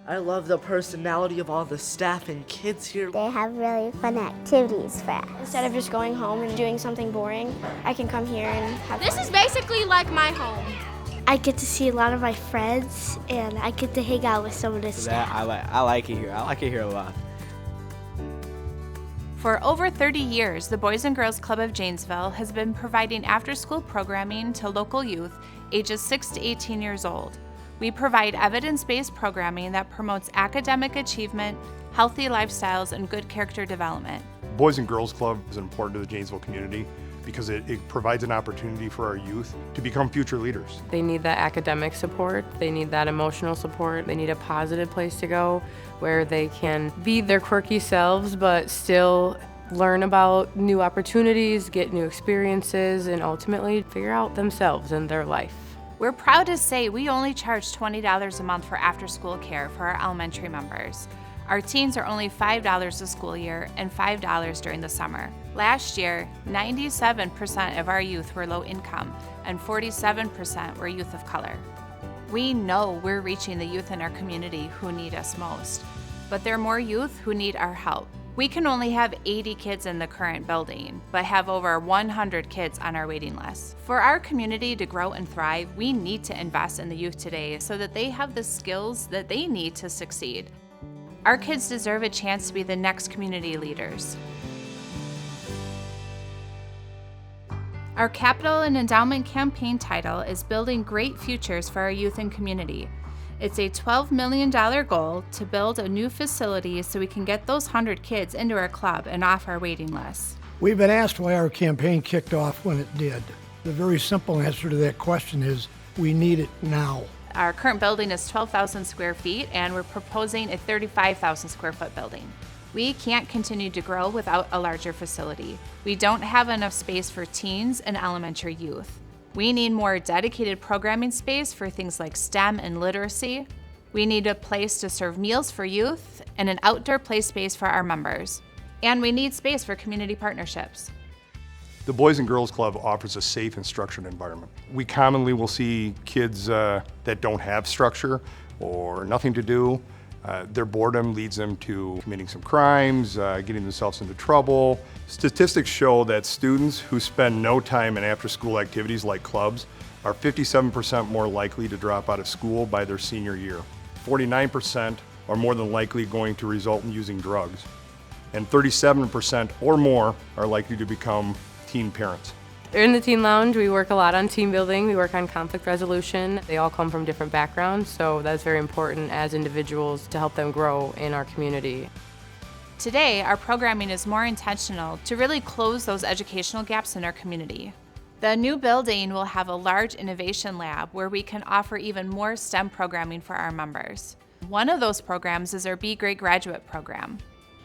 I love the personality of all the staff and kids here. They have really fun activities for us. Instead of just going home and doing something boring, I can come here and have fun. This is basically like my home. I get to see a lot of my friends, and I get to hang out with some of the staff. I like it here. I like it here a lot. For over 30 years, the Boys and Girls Club of Janesville has been providing after-school programming to local youth ages 6 to 18 years old. We provide evidence-based programming that promotes academic achievement, healthy lifestyles, and good character development. Boys and Girls Club is important to the Janesville community because it provides an opportunity for our youth to become future leaders. They need that academic support, they need that emotional support, they need a positive place to go where they can be their quirky selves but still learn about new opportunities, get new experiences, and ultimately figure out themselves and their life. We're proud to say we only charge $20 a month for after-school care for our elementary members. Our teens are only $5 a school year and $5 during the summer. Last year, 97% of our youth were low income and 47% were youth of color. We know we're reaching the youth in our community who need us most, but there are more youth who need our help. We can only have 80 kids in the current building, but have over 100 kids on our waiting list. For our community to grow and thrive, we need to invest in the youth today so that they have the skills that they need to succeed. Our kids deserve a chance to be the next community leaders. Our capital and endowment campaign title is Building Great Futures for Our Youth and Community. It's a $12 million goal to build a new facility so we can get those 100 kids into our club and off our waiting list. We've been asked why our campaign kicked off when it did. The very simple answer to that question is we need it now. Our current building is 12,000 square feet and we're proposing a 35,000 square foot building. We can't continue to grow without a larger facility. We don't have enough space for teens and elementary youth. We need more dedicated programming space for things like STEM and literacy. We need a place to serve meals for youth and an outdoor play space for our members. And we need space for community partnerships. The Boys and Girls Club offers a safe and structured environment. We commonly will see kids that don't have structure or nothing to do. Their boredom leads them to committing some crimes, getting themselves into trouble. Statistics show that students who spend no time in after-school activities like clubs are 57% more likely to drop out of school by their senior year. 49% are more than likely going to result in using drugs. And 37% or more are likely to become teen parents. In the Teen Lounge, we work a lot on team building, we work on conflict resolution. They all come from different backgrounds, so that's very important as individuals to help them grow in our community. Today, our programming is more intentional to really close those educational gaps in our community. The new building will have a large innovation lab where we can offer even more STEM programming for our members. One of those programs is our Be Great Graduate program.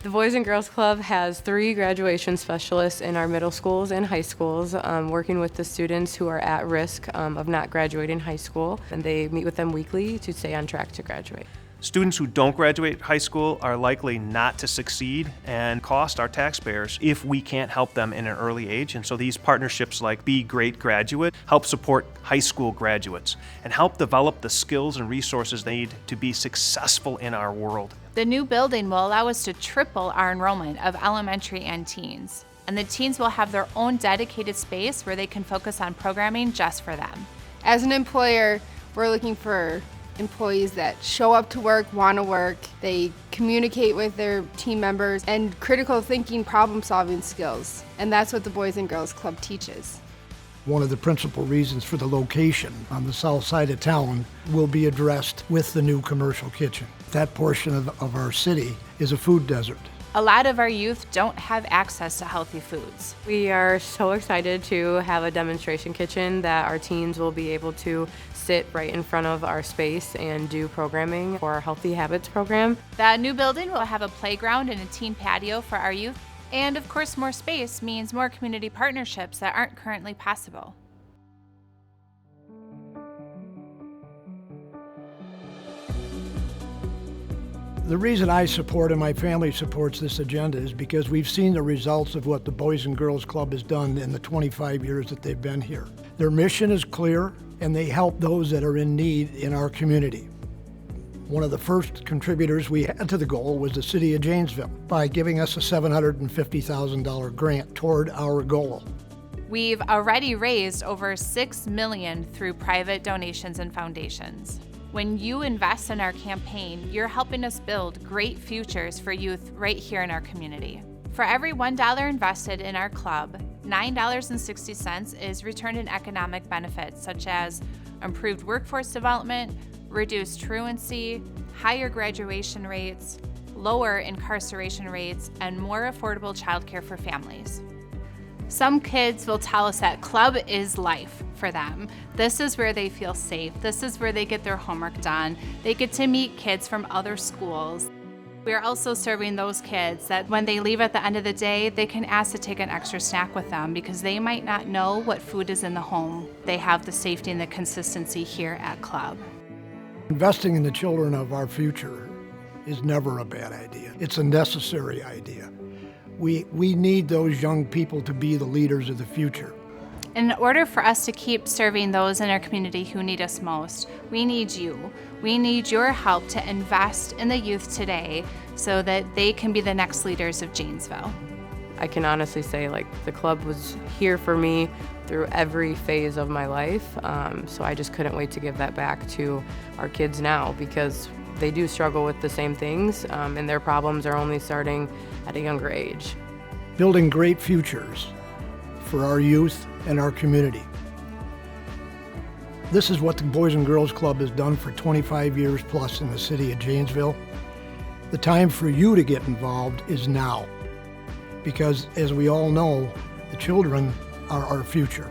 The Boys and Girls Club has 3 graduation specialists in our middle schools and high schools, working with the students who are at risk of not graduating high school, and they meet with them weekly to stay on track to graduate. Students who don't graduate high school are likely not to succeed and cost our taxpayers if we can't help them in an early age. And so these partnerships like Be Great Graduate help support high school graduates and help develop the skills and resources they need to be successful in our world. The new building will allow us to triple our enrollment of elementary and teens. And the teens will have their own dedicated space where they can focus on programming just for them. As an employer, we're looking for employees that show up to work, want to work, they communicate with their team members, and critical thinking, problem-solving skills. And that's what the Boys and Girls Club teaches. One of the principal reasons for the location on the south side of town will be addressed with the new commercial kitchen. That portion of our city is a food desert. A lot of our youth don't have access to healthy foods. We are so excited to have a demonstration kitchen that our teens will be able to sit right in front of our space and do programming for our Healthy Habits program. The new building will have a playground and a teen patio for our youth. And of course, more space means more community partnerships that aren't currently possible. The reason I support and my family supports this agenda is because we've seen the results of what the Boys and Girls Club has done in the 25 years that they've been here. Their mission is clear, and they help those that are in need in our community. One of the first contributors we had to the goal was the city of Janesville by giving us a $750,000 grant toward our goal. We've already raised over $6 million through private donations and foundations. When you invest in our campaign, you're helping us build great futures for youth right here in our community. For every $1 invested in our club, $9.60 is returned in economic benefits such as improved workforce development, reduced truancy, higher graduation rates, lower incarceration rates, and more affordable childcare for families. Some kids will tell us that club is life for them. This is where they feel safe. This is where they get their homework done. They get to meet kids from other schools. We are also serving those kids that when they leave at the end of the day, they can ask to take an extra snack with them because they might not know what food is in the home. They have the safety and the consistency here at club. Investing in the children of our future is never a bad idea. It's a necessary idea. We need those young people to be the leaders of the future. In order for us to keep serving those in our community who need us most, we need you. We need your help to invest in the youth today so that they can be the next leaders of Janesville. I can honestly say the club was here for me through every phase of my life, so I just couldn't wait to give that back to our kids now because they do struggle with the same things and their problems are only starting at a younger age. Building great futures for our youth and our community. This is what the Boys and Girls Club has done for 25 years plus in the city of Janesville. The time for you to get involved is now, because as we all know, the children are our future.